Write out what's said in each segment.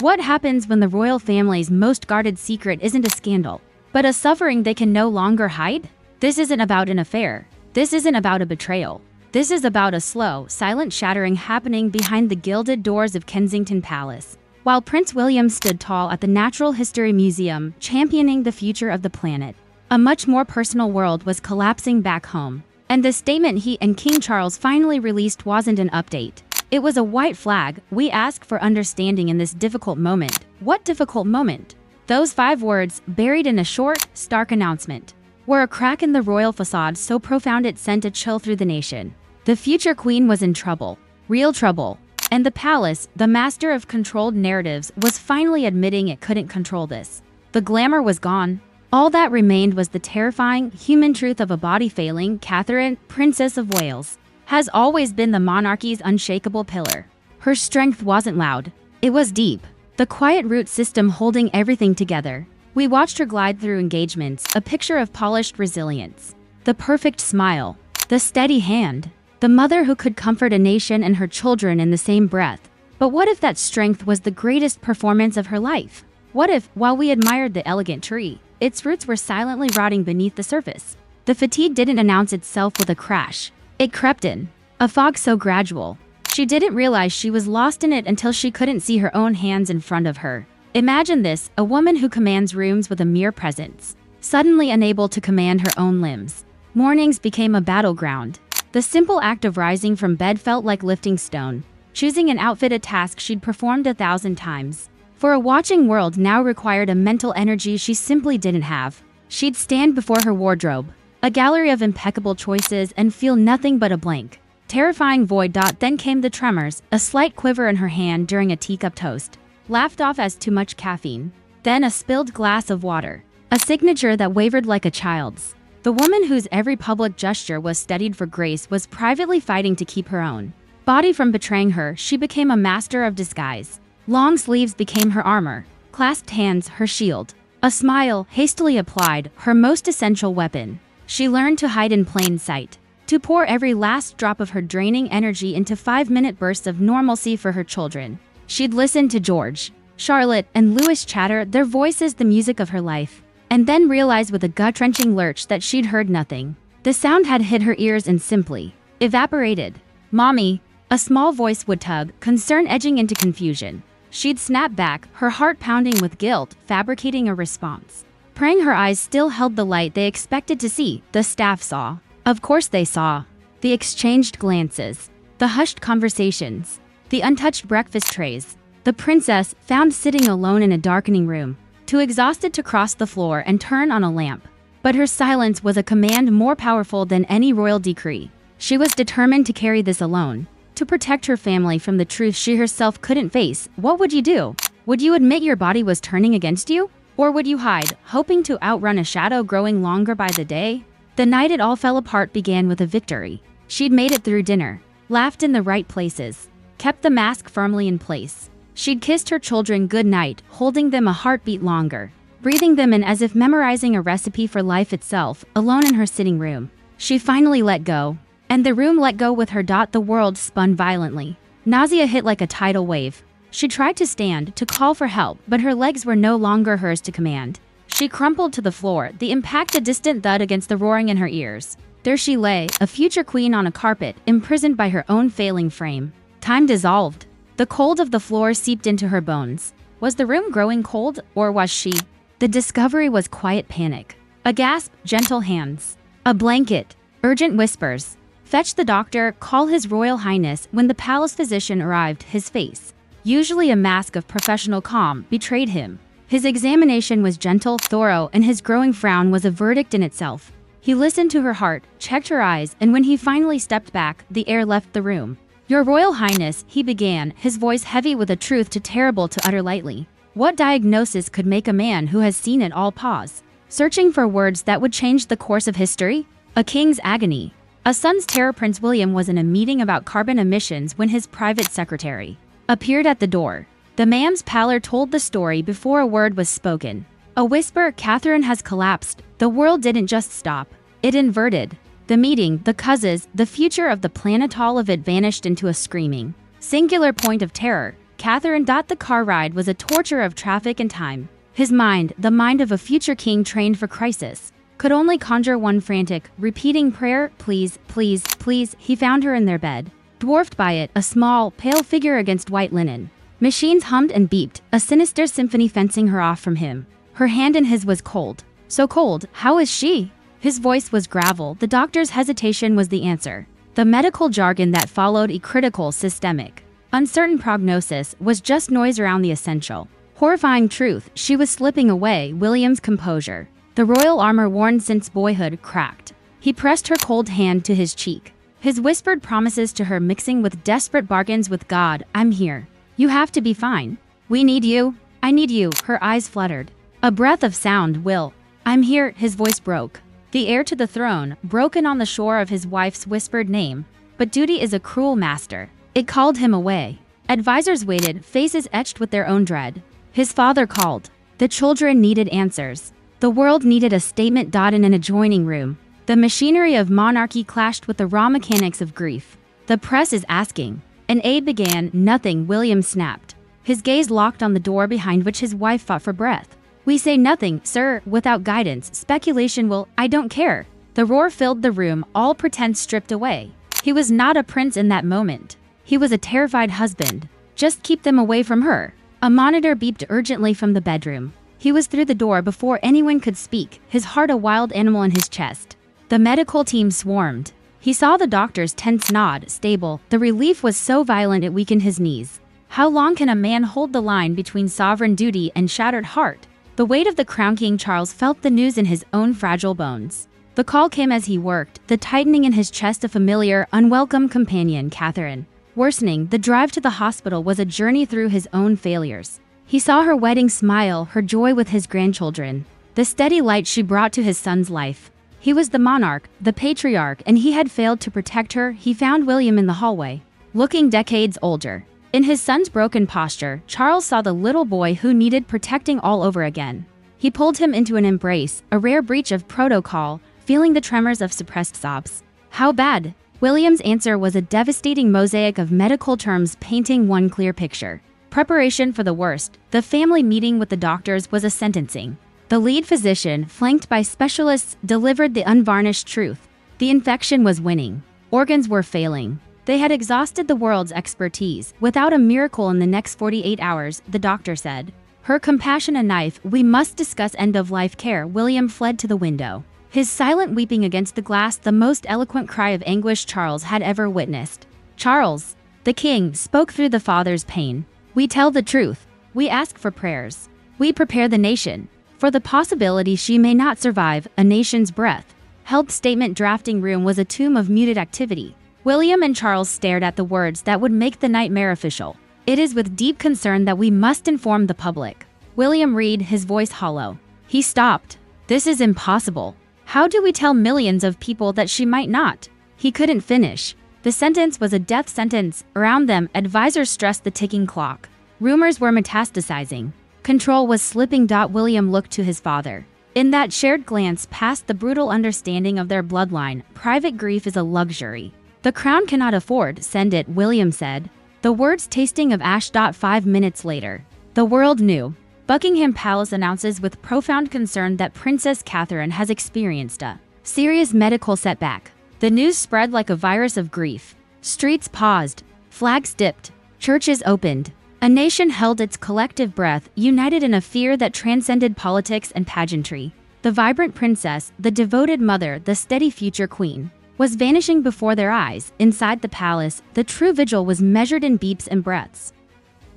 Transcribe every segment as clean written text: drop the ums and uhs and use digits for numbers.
What happens when the royal family's most guarded secret isn't a scandal, but a suffering they can no longer hide? This isn't about an affair. This isn't about a betrayal. This is about a slow, silent shattering happening behind the gilded doors of Kensington Palace. While Prince William stood tall at the Natural History Museum, championing the future of the planet, a much more personal world was collapsing back home. And the statement he and King Charles finally released wasn't an update. It was a white flag. We ask for understanding in this difficult moment. What difficult moment? Those 5 words, buried in a short, stark announcement, were a crack in the royal facade so profound it sent a chill through the nation. The future queen was in trouble. Real trouble. And the palace, the master of controlled narratives, was finally admitting it couldn't control this. The glamour was gone. All that remained was the terrifying, human truth of a body failing. Catherine, Princess of Wales, has always been the monarchy's unshakable pillar. Her strength wasn't loud. It was deep. The quiet root system holding everything together. We watched her glide through engagements, a picture of polished resilience. The perfect smile. The steady hand. The mother who could comfort a nation and her children in the same breath. But what if that strength was the greatest performance of her life? What if, while we admired the elegant tree, its roots were silently rotting beneath the surface? The fatigue didn't announce itself with a crash. It crept in. A fog so gradual. She didn't realize she was lost in it until she couldn't see her own hands in front of her. Imagine this, a woman who commands rooms with a mere presence, suddenly unable to command her own limbs. Mornings became a battleground. The simple act of rising from bed felt like lifting stone. Choosing an outfit a task she'd performed 1,000 times. For a watching world now required a mental energy she simply didn't have. She'd stand before her wardrobe, a gallery of impeccable choices, and feel nothing but a blank, terrifying void. Then came the tremors, a slight quiver in her hand during a teacup toast, laughed off as too much caffeine. Then a spilled glass of water, a signature that wavered like a child's. The woman whose every public gesture was studied for grace was privately fighting to keep her own body from betraying her. She became a master of disguise. Long sleeves became her armor, clasped hands her shield, a smile, hastily applied, her most essential weapon. She learned to hide in plain sight, to pour every last drop of her draining energy into 5-minute bursts of normalcy for her children. She'd listen to George, Charlotte, and Louis chatter, their voices the music of her life, and then realize with a gut-wrenching lurch that she'd heard nothing. The sound had hit her ears and simply evaporated. "Mommy," a small voice would tug, concern edging into confusion. She'd snap back, her heart pounding with guilt, fabricating a response. Praying her eyes still held the light they expected to see. The staff saw. Of course they saw. The exchanged glances, the hushed conversations, the untouched breakfast trays. The princess, found sitting alone in a darkening room, too exhausted to cross the floor and turn on a lamp. But her silence was a command more powerful than any royal decree. She was determined to carry this alone, to protect her family from the truth she herself couldn't face. What would you do? Would you admit your body was turning against you? Or would you hide, hoping to outrun a shadow growing longer by the day? The night it all fell apart began with a victory. She'd made it through dinner, laughed in the right places, kept the mask firmly in place. She'd kissed her children goodnight, holding them a heartbeat longer, breathing them in as if memorizing a recipe for life itself. Alone in her sitting room, she finally let go. And the room let go with her. The world spun violently. Nausea hit like a tidal wave. She tried to stand, to call for help, but her legs were no longer hers to command. She crumpled to the floor, the impact a distant thud against the roaring in her ears. There she lay, a future queen on a carpet, imprisoned by her own failing frame. Time dissolved. The cold of the floor seeped into her bones. Was the room growing cold, or was she? The discovery was quiet panic. A gasp, gentle hands. A blanket, urgent whispers. Fetch the doctor, call His Royal Highness. When the palace physician arrived, his face, usually a mask of professional calm, betrayed him. His examination was gentle, thorough, and his growing frown was a verdict in itself. He listened to her heart, checked her eyes, and when he finally stepped back, the air left the room. "Your Royal Highness," he began, his voice heavy with a truth too terrible to utter lightly. What diagnosis could make a man who has seen it all pause, searching for words that would change the course of history? A king's agony. A son's terror. Prince William was in a meeting about carbon emissions when his private secretary appeared at the door. The man's pallor told the story before a word was spoken. A whisper, "Catherine has collapsed." The world didn't just stop. It inverted. The meeting, the causes, the future of the planet, all of it vanished into a screaming, singular point of terror. Catherine. The car ride was a torture of traffic and time. His mind, the mind of a future king trained for crisis, could only conjure one frantic, repeating prayer, please, please, please. He found her in their bed, dwarfed by it, a small, pale figure against white linen. Machines hummed and beeped, a sinister symphony fencing her off from him. Her hand in his was cold. So cold. How is she? His voice was gravel. The doctor's hesitation was the answer. The medical jargon that followed, a critical, systemic, uncertain prognosis, was just noise around the essential, horrifying truth. She was slipping away. William's composure, the royal armor worn since boyhood, cracked. He pressed her cold hand to his cheek, his whispered promises to her mixing with desperate bargains with God. I'm here. You have to be fine. We need you. I need you. Her eyes fluttered. A breath of sound. Will. I'm here. His voice broke. The heir to the throne, broken on the shore of his wife's whispered name. But duty is a cruel master. It called him away. Advisors waited, faces etched with their own dread. His father called. The children needed answers. The world needed a statement. In an adjoining room, the machinery of monarchy clashed with the raw mechanics of grief. The press is asking. An aide began. Nothing. William snapped. His gaze locked on the door behind which his wife fought for breath. We say nothing, sir. Without guidance, speculation will. I don't care. The roar filled the room, all pretense stripped away. He was not a prince in that moment. He was a terrified husband. Just keep them away from her. A monitor beeped urgently from the bedroom. He was through the door before anyone could speak, his heart a wild animal in his chest. The medical team swarmed. He saw the doctor's tense nod, stable. The relief was so violent it weakened his knees. How long can a man hold the line between sovereign duty and shattered heart? The weight of the crown. King Charles felt the news in his own fragile bones. The call came as he worked, the tightening in his chest a familiar, unwelcome companion. Catherine. Worsening, the drive to the hospital was a journey through his own failures. He saw her wedding smile, her joy with his grandchildren, the steady light she brought to his son's life. He was the monarch, the patriarch, and he had failed to protect her. He found William in the hallway, looking decades older. In his son's broken posture, Charles saw the little boy who needed protecting all over again. He pulled him into an embrace, a rare breach of protocol, feeling the tremors of suppressed sobs. How bad? William's answer was a devastating mosaic of medical terms painting one clear picture. Preparation for the worst. The family meeting with the doctors was a sentencing. The lead physician, flanked by specialists, delivered the unvarnished truth. The infection was winning. Organs were failing. They had exhausted the world's expertise. Without a miracle in the next 48 hours, the doctor said. Her compassion a knife. We must discuss end-of-life care. William fled to the window, his silent weeping against the glass, the most eloquent cry of anguish Charles had ever witnessed. Charles, the king, spoke through the father's pain. We tell the truth. We ask for prayers. We prepare the nation for the possibility she may not survive. A nation's breath held statement. Drafting room was a tomb of muted activity. William and Charles stared at the words that would make the nightmare official. It is with deep concern that we must inform the public. William read, his voice hollow. He stopped. This is impossible. How do we tell millions of people that she might not? He couldn't finish. The sentence was a death sentence. Around them, advisors stressed the ticking clock. Rumors were metastasizing. Control was slipping. William looked to his father. In that shared glance past the brutal understanding of their bloodline, private grief is a luxury the crown cannot afford. Send it, William said. The words tasting of ash. 5 minutes later, the world knew. Buckingham Palace announces with profound concern that Princess Catherine has experienced a serious medical setback. The news spread like a virus of grief. Streets paused. Flags dipped. Churches opened. A nation held its collective breath, united in a fear that transcended politics and pageantry. The vibrant princess, the devoted mother, the steady future queen, was vanishing before their eyes. Inside the palace, the true vigil was measured in beeps and breaths.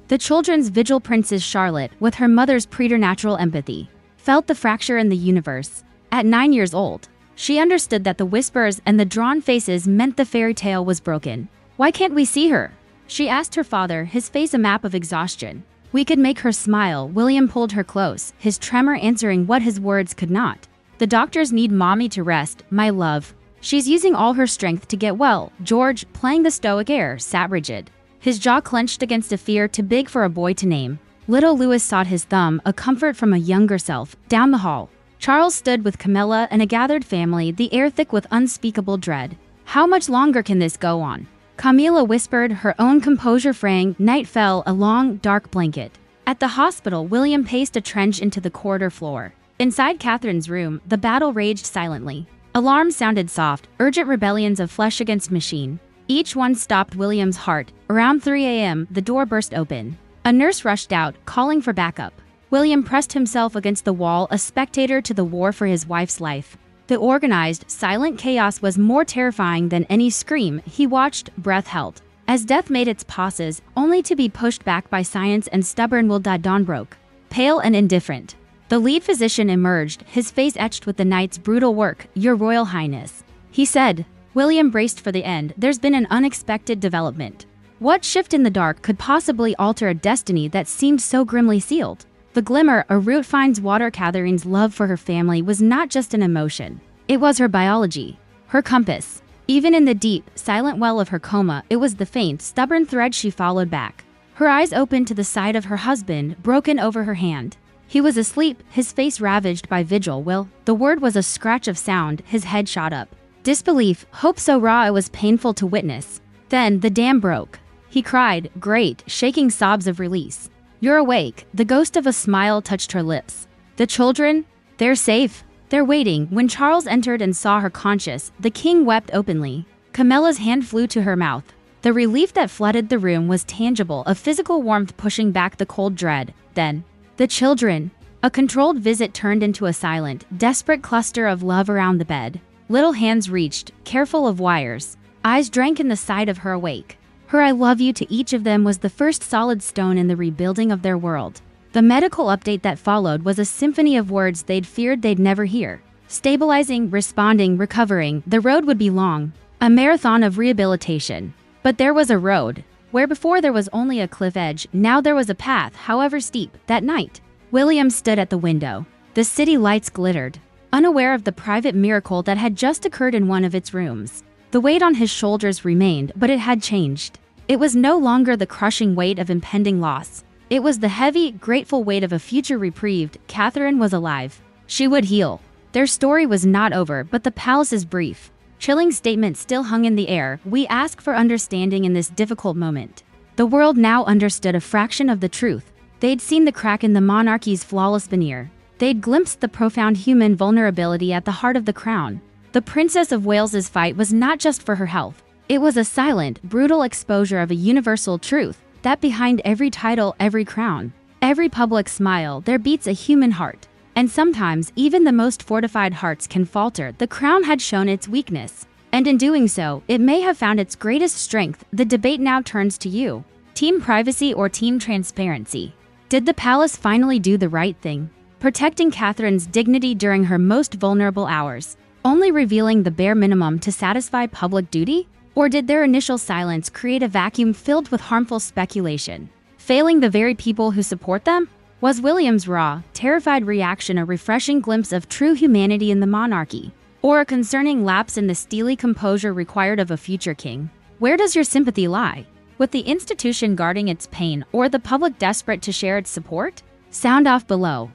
The children's vigil. Princess Charlotte, with her mother's preternatural empathy, felt the fracture in the universe. At 9 years old, she understood that the whispers and the drawn faces meant the fairy tale was broken. Why can't we see her? She asked her father, his face a map of exhaustion. We could make her smile. William pulled her close, his tremor answering what his words could not. The doctors need mommy to rest, my love. She's using all her strength to get well. George, playing the stoic air, sat rigid, his jaw clenched against a fear too big for a boy to name. Little Louis sought his thumb, a comfort from a younger self. Down the hall, Charles stood with Camilla and a gathered family, the air thick with unspeakable dread. How much longer can this go on? Camilla whispered, her own composure fraying. Night fell, a long, dark blanket. At the hospital, William paced a trench into the corridor floor. Inside Catherine's room, the battle raged silently. Alarms sounded soft, urgent rebellions of flesh against machine. Each one stopped William's heart. Around 3 a.m., the door burst open. A nurse rushed out, calling for backup. William pressed himself against the wall, a spectator to the war for his wife's life. The organized, silent chaos was more terrifying than any scream he watched, breath held. As death made its pauses, only to be pushed back by science and stubborn will. Dawn broke. Pale and indifferent. The lead physician emerged, his face etched with the night's brutal work. Your Royal Highness, he said. William braced for the end. There's been an unexpected development. What shift in the dark could possibly alter a destiny that seemed so grimly sealed? The glimmer a root finds water. Catherine's love for her family was not just an emotion. It was her biology, her compass. Even in the deep, silent well of her coma, it was the faint, stubborn thread she followed back. Her eyes opened to the sight of her husband, broken over her hand. He was asleep, his face ravaged by vigil. Will, the word was a scratch of sound, his head shot up. Disbelief, hope so raw it was painful to witness. Then, the dam broke. He cried, great, shaking sobs of release. You're awake. The ghost of a smile touched her lips. The children? They're safe. They're waiting. When Charles entered and saw her conscious, the king wept openly. Camilla's hand flew to her mouth. The relief that flooded the room was tangible, a physical warmth pushing back the cold dread. Then, the children. A controlled visit turned into a silent, desperate cluster of love around the bed. Little hands reached, careful of wires. Eyes drank in the sight of her awake. Her I love you to each of them was the first solid stone in the rebuilding of their world. The medical update that followed was a symphony of words they'd feared they'd never hear. Stabilizing, responding, recovering, the road would be long. A marathon of rehabilitation. But there was a road. Where before there was only a cliff edge, now there was a path, however steep. That night, William stood at the window. The city lights glittered, unaware of the private miracle that had just occurred in one of its rooms. The weight on his shoulders remained, but it had changed. It was no longer the crushing weight of impending loss. It was the heavy, grateful weight of a future reprieved. Catherine was alive. She would heal. Their story was not over, but the palace's brief, chilling statement still hung in the air. We ask for understanding in this difficult moment. The world now understood a fraction of the truth. They'd seen the crack in the monarchy's flawless veneer. They'd glimpsed the profound human vulnerability at the heart of the crown. The Princess of Wales's fight was not just for her health. It was a silent, brutal exposure of a universal truth, that behind every title, every crown, every public smile, there beats a human heart. And sometimes, even the most fortified hearts can falter. The crown had shown its weakness, and in doing so, it may have found its greatest strength. The debate now turns to you. Team privacy or team transparency? Did the palace finally do the right thing, protecting Catherine's dignity during her most vulnerable hours, only revealing the bare minimum to satisfy public duty? Or did their initial silence create a vacuum filled with harmful speculation, failing the very people who support them? Was William's raw, terrified reaction a refreshing glimpse of true humanity in the monarchy, or a concerning lapse in the steely composure required of a future king? Where does your sympathy lie? With the institution guarding its pain, or the public desperate to share its support? Sound off below.